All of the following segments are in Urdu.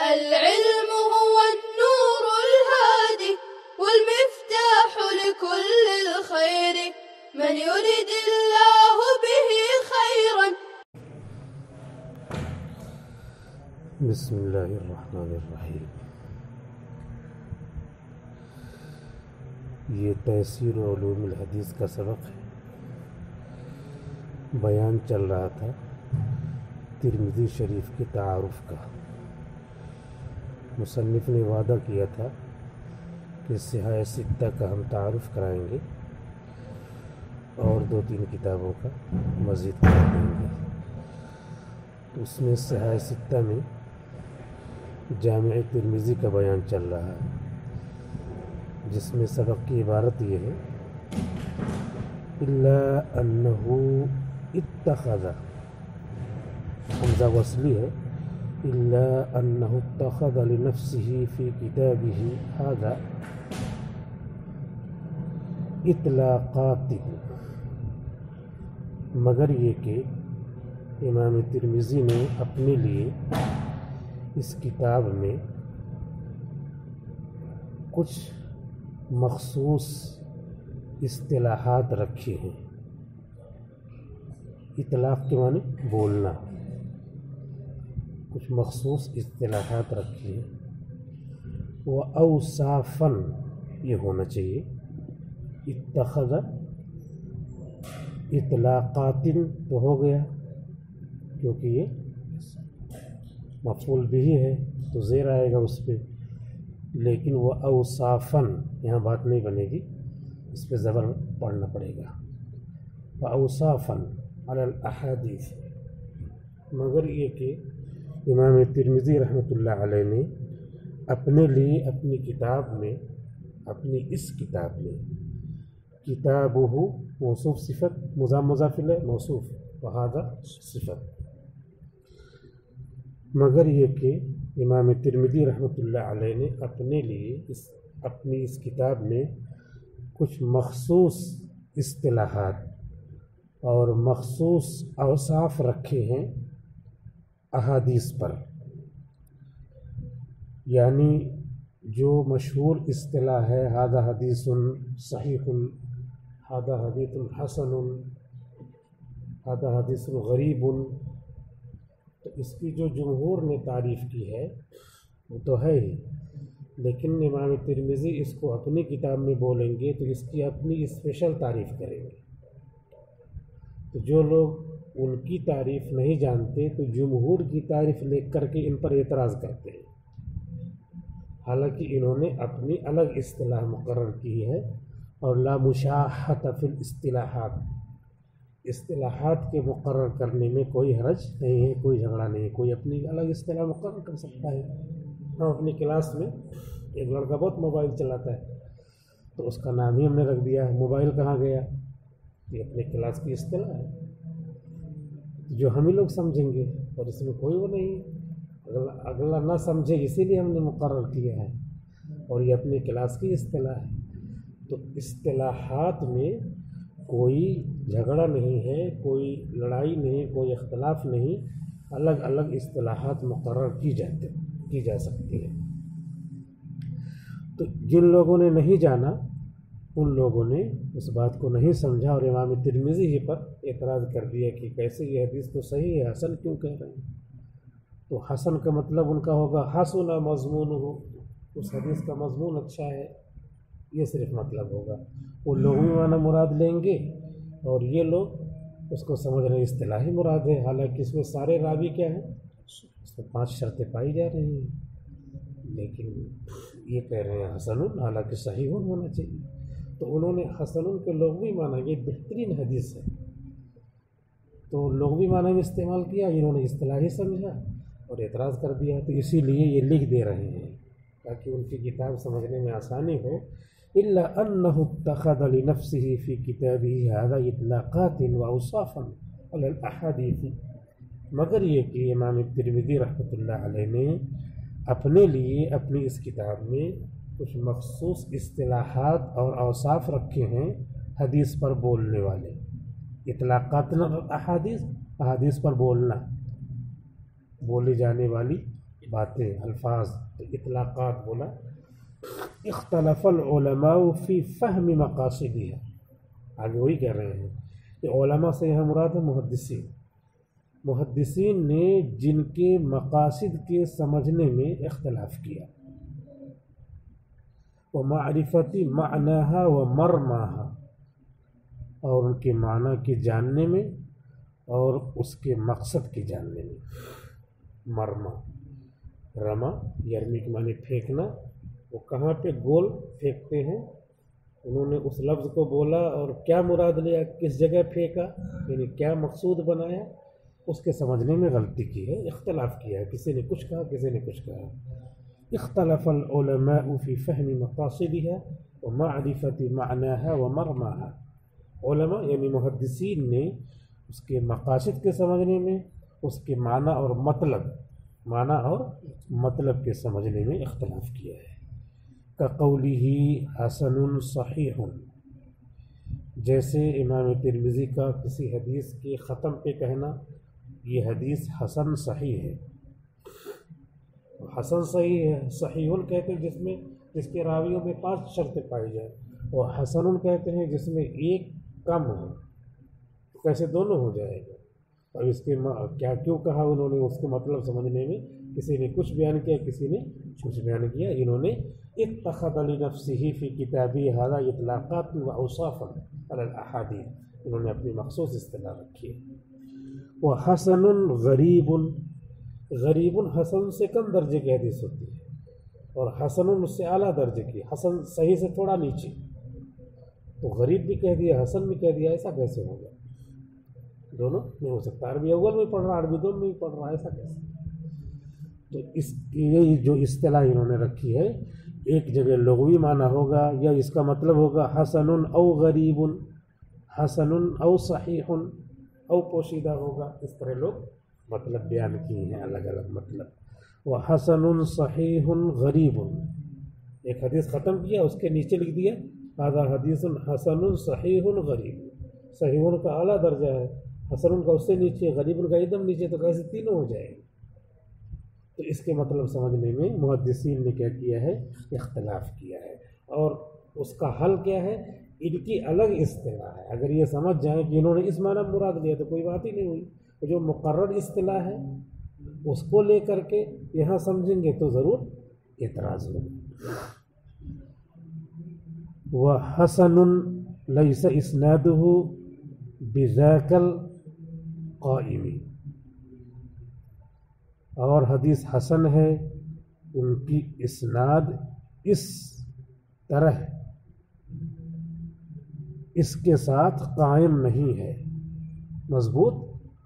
العلم هو النور الهادي والمفتاح لكل الخير من يرد الله به خيرا. بسم اللہ الرحمن الرحیم. یہ تیسیر علوم الحدیث کا سبق ہے. بیان چل رہا تھا ترمذی شریف کے تعارف کا. مصنف نے وعدہ کیا تھا کہ صحاح ستہ کا ہم تعارف کرائیں گے اور 2-3 کتابوں کا مزید کر دیں گے. اس میں صحاح ستہ میں جامع ترمذی کا بیان چل رہا ہے، جس میں سبق کی عبارت یہ ہے: الا انہ اتخذ، حمزہ وصلی ہے، الا انہ اتخذ لنفسہ فی کتابہ ھذا اطلاقات، مگر یہ کہ امام ترمذی نے اپنے لیے اس کتاب میں کچھ مخصوص اصطلاحات رکھی ہیں. اطلاق کے معنی بولنا. کچھ مخصوص اصطلاحات رکھی ہیں. وَأَوْصَافًا، یہ ہونا چاہیے. اتخذ اطلاقات تو ہو گیا کیونکہ یہ مفعول بھی ہے تو زیر آئے گا اس پہ، لیکن وہ اوصافاً یہاں بات نہیں بنے گی، اس پہ زبر پڑھنا پڑے گا. اوصافاً علی الاحادیث، مگر یہ کہ امام ترمذی رحمۃ اللہ علیہ نے اپنے لیے اپنی کتاب میں، اپنی اس کتاب میں، کتابہ موصوف صفت، مضاف الیہ موصوف، وہذا صفت، مگر یہ کہ امام ترمذی رحمۃ اللہ علیہ نے اپنے لیے اپنی اس کتاب میں کچھ مخصوص اصطلاحات اور مخصوص اوصاف رکھے ہیں احادیث پر. یعنی جو مشہور اصطلاح ہے ھذا حدیث صحیح، ھذا حدیث حسن، ھذا حدیث غریب، تو اس کی جو جمہور نے تعریف کی ہے وہ تو ہے ہی، لیکن امام ترمذی اس کو اپنی کتاب میں بولیں گے تو اس کی اپنی اسپیشل تعریف کریں گے. تو جو لوگ ان کی تعریف نہیں جانتے تو جمہور کی تعریف لکھ کر کے ان پر اعتراض کرتے ہیں، حالانکہ انہوں نے اپنی الگ اصطلاح مقرر کی ہے. اور لا مشاحۃ فی الاصطلاحات، اصطلاحات کے مقرر کرنے میں کوئی حرج نہیں ہے، کوئی جھگڑا نہیں ہے. کوئی اپنی الگ اصطلاح مقرر کر سکتا ہے. ہم اپنی کلاس میں ایک لڑکا بہت موبائل چلاتا ہے تو اس کا نام ہی ہم نے رکھ دیا ہے موبائل. کہاں گیا؟ یہ اپنے کلاس کی اصطلاح ہے جو ہم ہی لوگ سمجھیں گے، اور اس میں کوئی وہ نہیں ہے. اگلا نہ سمجھے اسی لیے ہم نے مقرر کیا ہے، اور یہ اپنی کلاس کی اصطلاح ہے. تو اصطلاحات میں کوئی جھگڑا نہیں ہے، کوئی لڑائی نہیں، کوئی اختلاف نہیں. الگ الگ اصطلاحات مقرر کی جا سکتی ہے. تو جن لوگوں نے نہیں جانا ان لوگوں نے اس بات کو نہیں سمجھا اور امام ترمذی ہی پر اعتراض کر دیا کہ کیسے یہ حدیث تو صحیح ہے، حسن کیوں کہہ رہے ہیں؟ تو حسن کا مطلب ان کا ہوگا حسن مضمونہ، اس حدیث کا مضمون اچھا ہے، یہ صرف مطلب ہوگا. وہ لغوی معنی مراد لیں گے اور یہ لوگ اس کو سمجھ رہے ہیں اصطلاحی مراد ہے، حالانکہ اس میں سارے راوی کیا ہیں؟ اس میں 5 شرطیں پائی جا رہی ہیں، لیکن یہ کہہ رہے ہیں حسن، حالانکہ صحیح ہونا چاہیے. تو انہوں نے حسن کے لغوی معنی، یہ بہترین حدیث ہے، تو لغوی معنی میں استعمال کیا، انہوں نے اصطلاحی سمجھا اور اعتراض کر دیا. تو اسی لیے یہ لکھ دے رہے ہیں تاکہ ان کی کتاب سمجھنے میں آسانی ہو. الا انہ اتخذ لنفسہ فی کتابہ ھذا اطلاقات واوصافا علی الاحادیث، مگر یہ کہ امام ترمذی رحمۃ اللہ علیہ نے اپنے لیے اپنی اس کتاب میں کچھ مخصوص اصطلاحات اور اوصاف رکھے ہیں حدیث پر بولنے والے. اطلاقات احادیث، احادیث پر بولنا، بولی جانے والی باتیں الفاظ اطلاقات بولا. اختلف العلماء فی فہم مقاصدها، آگے وہی کہہ رہے ہیں کہ علماء سے یہاں مراد ہے محدثین. محدثین نے جن کے مقاصد کے سمجھنے میں اختلاف کیا. ومعرفت معناها ومرماها، اور ان کے معنی کے جاننے میں اور اس کے مقصد کے جاننے میں. مرما، رما یرمی کے معنی پھینکنا، وہ کہاں پہ گول پھینکتے ہیں، انہوں نے اس لفظ کو بولا اور کیا مراد لیا، کس جگہ پھینکا، یعنی کیا مقصود بنایا، اس کے سمجھنے میں غلطی کی ہے، اختلاف کیا ہے، کسی نے کچھ کہا کسی نے کچھ کہا. اختلف العلماء فی فہم مقاصدها ومعرفت معناها ومرماها، علماء یعنی محدثین نے اس کے مقاصد کے سمجھنے میں، اس کے معنی اور مطلب کے سمجھنے میں اختلاف کیا ہے. کقولہ حسن صحیح، جیسے امام ترمذی کا کسی حدیث کے ختم پہ کہنا یہ حدیث حسن صحیح ہے. حسن صحیح ہے، صحیح کہتے ہیں جس کے راویوں میں 5 شرطیں پائی جائیں، اور حسن کہتے ہیں جس میں ایک کم ہو. کیسے دونوں ہو جائے گا؟ اب اس کے کیا کیوں کہا انہوں نے، اس کے مطلب سمجھنے میں کسی نے کچھ بیان کیا کسی نے کچھ بیان کیا. انہوں نے اتخذ لنفسه فی کتابی ھذا اطلاقات و اوصافا علی الاحادیث، انہوں نے اپنی مخصوص اصطلاح رکھی ہے. وحسن غریب، غریب حسن سے کم درجے کی حدیث ہوتی ہے، اور حسن اس سے اعلیٰ درجے کی، حسن صحیح سے تھوڑا نیچے. تو غریب بھی کہہ دیا حسن بھی کہہ دیا، ایسا کیسے ہوگا؟ دونوں نہیں ہو سکتا. عربی اول میں پڑھ رہا عربی دوم میں بھی پڑھ رہا، ایسا کیسے؟ تو اس کی جو اصطلاح انہوں نے رکھی ہے، ایک جگہ لغوی معنی ہوگا یا اس کا مطلب ہوگا حسن او غریب، حسن او صحیح او پوشیدہ ہوگا. اس طرح لوگ مطلب بیان کیے ہیں، الگ الگ مطلب. وہ حسن صحیح غریب، ایک حدیث ختم کیا اس کے نیچے لکھ دیا هذا حدیث حسن صحیح غریب. صحیح کا اعلیٰ درجہ ہے، حسن کا اس سے نیچے، غریب کا ایک دم نیچے، تو کیسے تینوں ہو جائے گا؟ تو اس کے مطلب سمجھنے میں محدثین نے کیا کیا ہے، اختلاف کیا ہے. اور اس کا حل کیا ہے؟ ان کی الگ اصطلاح ہے. اگر یہ سمجھ جائیں کہ انہوں نے اس معنی مراد لیا تو کوئی بات ہی نہیں ہوئی. جو مقرر اصطلاح ہے اس کو لے کر کے یہاں سمجھیں گے تو ضرور اعتراض ہوگا. وحسن لیس اسنادہ بذاک القائم، اور حدیث حسن ہے ان کی اسناد اس طرح اس کے ساتھ قائم نہیں ہے، مضبوط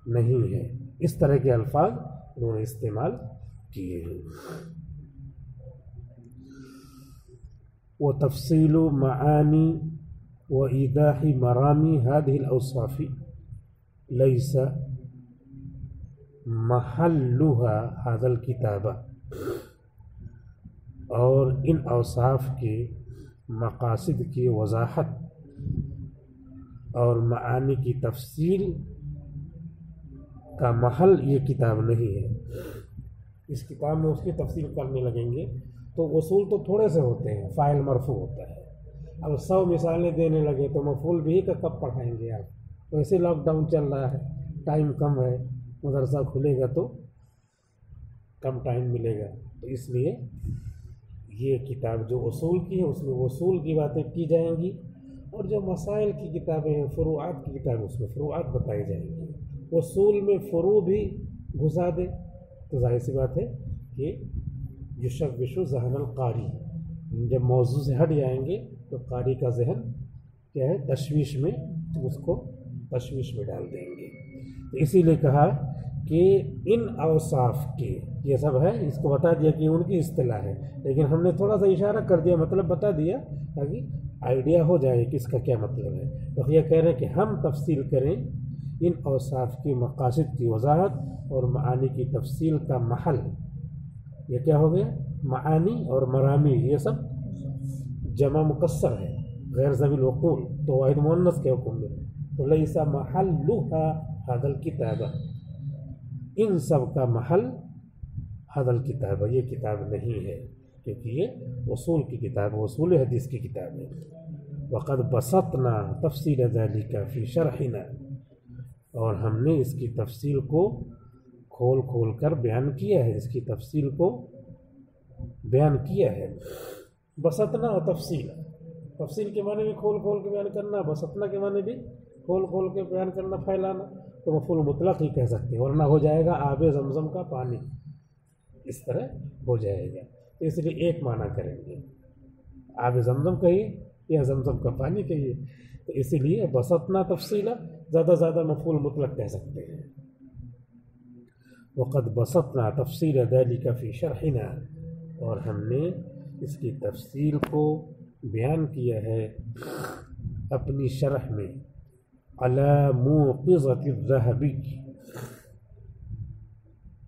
نہیں ہے. اس طرح کے الفاظ انہوں نے استعمال کیے ہیں. وتفصیل معانی وإيضاح مرامی هذه الأوصاف ليس محلها هذا الكتاب، اور ان اوصاف کے مقاصد کی وضاحت اور معانی کی تفصیل کا محل یہ کتاب نہیں ہے. اس کتاب میں اس کی تفصیل کرنے لگیں گے تو اصول تو تھوڑے سے ہوتے ہیں، فاعل مرفوع ہوتا ہے. اب 100 مثالیں دینے لگے تو مفعول بھی کا کب پڑھائیں گے آپ؟ ویسے لاک ڈاؤن چل رہا ہے، ٹائم کم ہے، مدرسہ کھلے گا تو کم ٹائم ملے گا. تو اس لیے یہ کتاب جو اصول کی ہے اس میں اصول کی باتیں کی جائیں گی، اور جو مسائل کی کتابیں ہیں، فروعات کی کتابیں، اس میں فروعات بتائی جائیں گی. اصول میں فروع بھی گھسا دے تو ظاہر سی بات ہے کہ یشوش ذہن القاری، جب موضوع سے ہٹ جائیں گے تو قاری کا ذہن کیا ہے، تشویش میں، اس کو تشویش میں ڈال دیں گے. تو اسی لیے کہا کہ ان اوصاف کے یہ سب ہے، اس کو بتا دیا کہ ان کی اصطلاح ہے، لیکن ہم نے تھوڑا سا اشارہ کر دیا، مطلب بتا دیا تاکہ آئیڈیا ہو جائے کہ اس کا کیا مطلب ہے. تو یہ کہہ رہے ہیں کہ ہم تفصیل کریں ان اوصاف کی مقاصد کی وضاحت اور معانی کی تفصیل کا محل. یہ کیا ہو گیا؟ معانی اور مرامی، یہ سب جمع مکسر ہے، غیر ذوی العقول، تو واحد مؤنث کے حکم میں. تو لیس محلھا ھذا الکتاب، ان سب کا محل حدل کتاب یہ کتاب نہیں ہے، کیونکہ یہ اصول کی کتاب ہے، اصول حدیث کی کتاب ہے۔ وقد بسطنا تفصیل ذلک فی شرحنا، اور ہم نے اس کی تفصیل کو کھول کھول کر بیان کیا ہے، اس کی تفصیل کو بیان کیا ہے۔ بسطنا اور تفصیل، تفصیل کے معنی بھی کھول کھول کے بیان کرنا، بسطنا کے معنی بھی کھول کھول کے بیان کرنا، پھیلانا، تو مفعول مطلق ہی کہہ سکتے ہیں، ورنہ ہو جائے گا آب زمزم کا پانی، اس طرح ہو جائے گا۔ تو اس لیے ایک معنی کریں گے، آب زمزم کہیے یا زمزم کا پانی کہیے، تو اسی لیے بسطنا تفصیلا زیادہ زیادہ مفعول مطلق کہہ سکتے ہیں۔ وقد بسطنا تفصیل ذلک فی شرحنا، اور ہم نے اس کی تفصیل کو بیان کیا ہے اپنی شرح میں، علی موقظۃ الذہبی،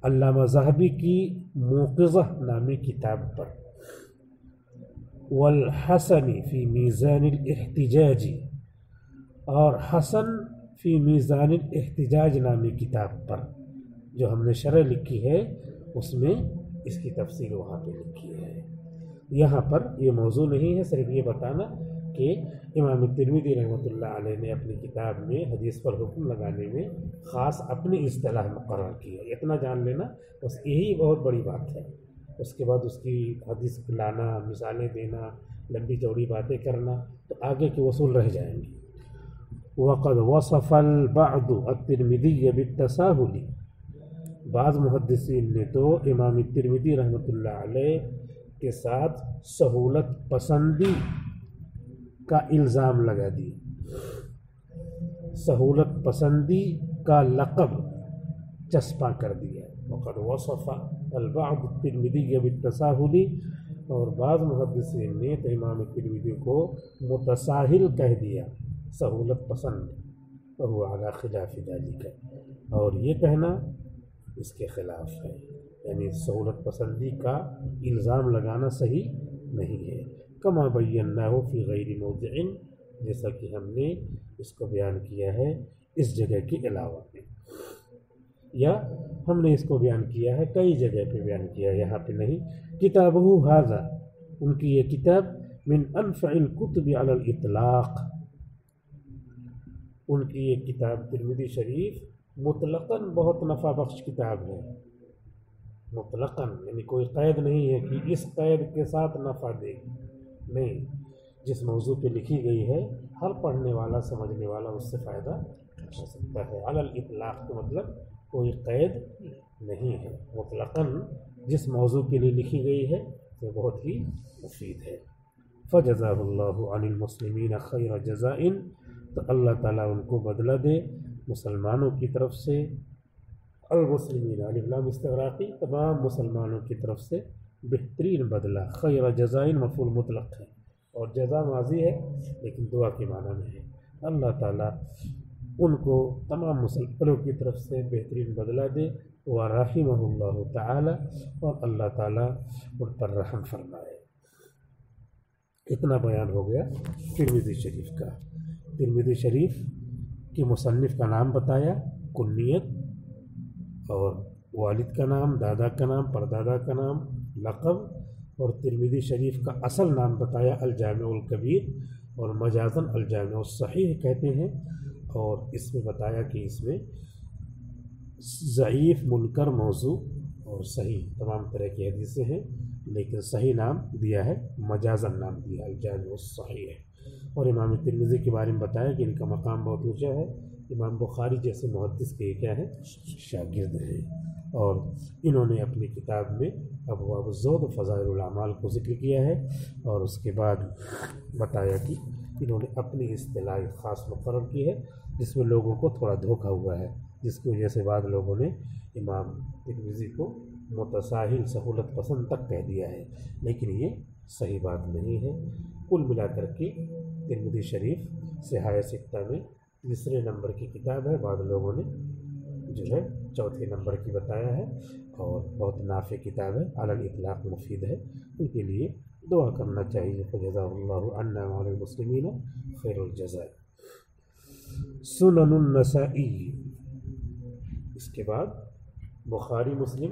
علامہ ذہبی کی موقظہ نامی کتاب پر، والحسن فی میزان الاحتجاج، اور حسن فی میزان الاحتجاج نامی کتاب پر، جو ہم نے شرح لکھی ہے اس میں اس کی تفصیل وہاں پہ لکھی ہے۔ یہاں پر یہ موضوع نہیں ہے، صرف یہ بتانا کہ امام ترمذی رحمۃ اللہ علیہ نے اپنی کتاب میں حدیث پر حکم لگانے میں خاص اپنی اصطلاح مقرر کی ہے، اتنا جان لینا بس، یہی بہت بڑی بات ہے۔ اس کے بعد اس کی حدیث کو لانا، مثالیں دینا، لمبی چوڑی باتیں کرنا، تو آگے کے اصول رہ جائیں گے۔ وقد وصف البعض الترمذی بالتساہل، بعض محدثین نے تو امام ترمذی رحمۃ اللہ علیہ کے ساتھ سہولت پسندی کا الزام لگا دیا، سہولت پسندی کا لقب چسپاں کر دیا۔ وقد وصف البعض الترمذی بالتساہل، اور بعض محدثین نے تو امام ترمذی کو متساہل کہہ دیا، سہولت پسند، وهو علی خلاف ذلک، اور یہ کہنا اس کے خلاف ہے، یعنی سہولت پسندی کا الزام لگانا صحیح نہیں ہے۔ کما بیناہ فی غیر موضع، جیسا کہ ہم نے اس کو بیان کیا ہے اس جگہ کے علاوہ میں، یا ہم نے اس کو بیان کیا ہے کئی جگہ پہ بیان کیا ہے، یہاں پہ نہیں۔ کتابہ ھذا، ان کی یہ کتاب من انفع الکتب علی الاطلاق، ان کی یہ کتاب ترمذی شریف مطلقاً بہت نفع بخش کتاب ہے، مطلقاً، یعنی کوئی قید نہیں ہے کہ اس قید کے ساتھ نفع دے گی، نہیں، جس موضوع پہ لکھی گئی ہے ہر پڑھنے والا سمجھنے والا اس سے فائدہ اٹھا سکتا ہے۔ علی الاطلاق کا مطلب کوئی قید نہیں ہے، مطلقاً جس موضوع کے لیے لکھی گئی ہے وہ بہت ہی مفید ہے۔ فجزاہ اللہ عن المسلمین خیر جزاء، تو اللہ تعالیٰ ان کو بدلہ دے مسلمانوں کی طرف سے، المسلمین الف لام استغراقی، تمام مسلمانوں کی طرف سے بہترین بدلہ، خیر جزاء مفعول مطلق ہے، اور جزا ماضی ہے لیکن دعا کے معنی میں ہے۔ اللہ تعالیٰ ان کو تمام مسلمانوں کی طرف سے بہترین بدلہ دے، ورحمہ اللہ تعالی، اور اللہ تعالیٰ ان پر رحم فرمائے۔ اتنا بیان ہو گیا ترمذی شریف کا۔ ترمذی شریف کی مصنف کا نام بتایا، کنیت، اور والد کا نام، دادا کا نام، پردادا کا نام، لقب، اور ترمذی شریف کا اصل نام بتایا الجامع الکبیر، اور مجازاً الجامع الصحیح کہتے ہیں، اور اس میں بتایا کہ اس میں ضعیف، منکر، موضوع اور صحیح تمام طرح کی حدیثیں ہیں، لیکن صحیح نام دیا ہے، مجازاً نام دیا ہے الجامع الصحیح ہے۔ اور امام ترمذی کے بارے میں بتایا کہ ان کا مقام بہت اونچا ہے، امام بخاری جیسے محدث کے کیا ہے، شاگرد ہیں، اور انہوں نے اپنی کتاب میں ابواب الزہد و فضائل الاعمال کو ذکر کیا ہے، اور اس کے بعد بتایا کہ انہوں نے اپنی اصطلاح خاص مقرر کی ہے، جس میں لوگوں کو تھوڑا دھوکہ ہوا ہے، جس کی وجہ سے بعض لوگوں نے امام ترمذی کو متساہل، سہولت پسند تک کہہ دیا ہے، لیکن یہ صحیح بات نہیں ہے۔ کل ملا کر کے ترمذی شریف صحاح ستہ میں تیسرے نمبر کی کتاب ہے، بعض لوگوں نے جو ہے چوتھے نمبر کی بتایا ہے، اور بہت نافع کتاب ہے، علی الاطلاق مفید ہے، ان کے لیے دعا کرنا چاہیے۔ فجزاہ اللہ عنا وعن المسلمین خیر الجزاء۔ سنن النسائی، اس کے بعد بخاری مسلم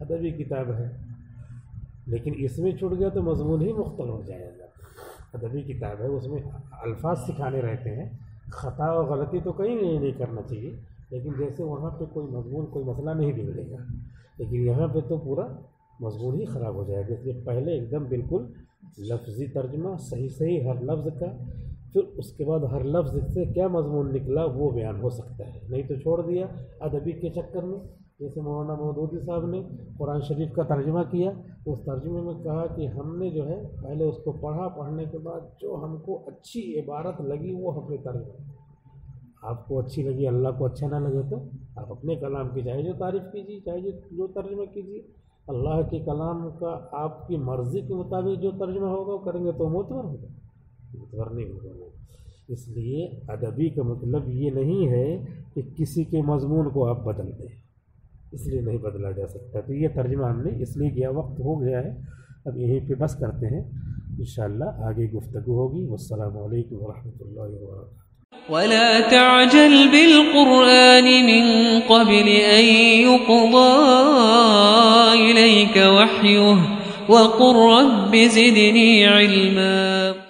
ادبی کتاب ہے، لیکن اس میں چھوٹ گیا تو مضمون ہی مختلف ہو جائے گا۔ ادبی کتاب ہے، اس میں الفاظ سکھانے رہتے ہیں، خطا و غلطی تو کہیں نہیں کرنا چاہیے، لیکن جیسے وہاں پہ کوئی مضمون کوئی مسئلہ نہیں بگڑے گا، لیکن یہاں پہ تو پورا مضمون ہی خراب ہو جائے گا۔ اس لیے پہلے ایک دم بالکل لفظی ترجمہ صحیح ہر لفظ کا، پھر اس کے بعد ہر لفظ سے کیا مضمون نکلا وہ بیان ہو سکتا ہے، نہیں تو چھوڑ دیا ادبی کے چکر میں۔ جیسے مولانا مودودی صاحب نے قرآن شریف کا ترجمہ کیا، اس ترجمے میں کہا کہ ہم نے جو ہے پہلے اس کو پڑھنے کے بعد جو ہم کو اچھی عبارت لگی وہ ہم نے ترجمہ۔ آپ کو اچھی لگی، اللہ کو اچھا نہ لگے تو آپ اپنے کلام کی چاہے جو تعریف کیجیے، چاہے جو ترجمہ کیجیے، اللہ کے کلام کا آپ کی مرضی کے مطابق جو ترجمہ ہوگا وہ کریں گے تو معتبر ہوگا، معتبر نہیں ہوگا۔ اس لیے ادبی کا مطلب یہ نہیں ہے کہ کسی کے مضمون کو آپ بدل دیں، اس لیے نہیں بدلا جا سکتا۔ تو یہ ترجمہ ہم نے اس لیے کیا، وقت ہو گیا ہے، اب یہیں پہ بس کرتے ہیں، انشاءاللہ آگے گفتگو ہوگی۔ والسلام علیکم ورحمۃ اللہ وبرکاتہ۔ ولا تعجل بالقرآن من قبل أن يقضى إليك وحيه وقل رب زدني علما۔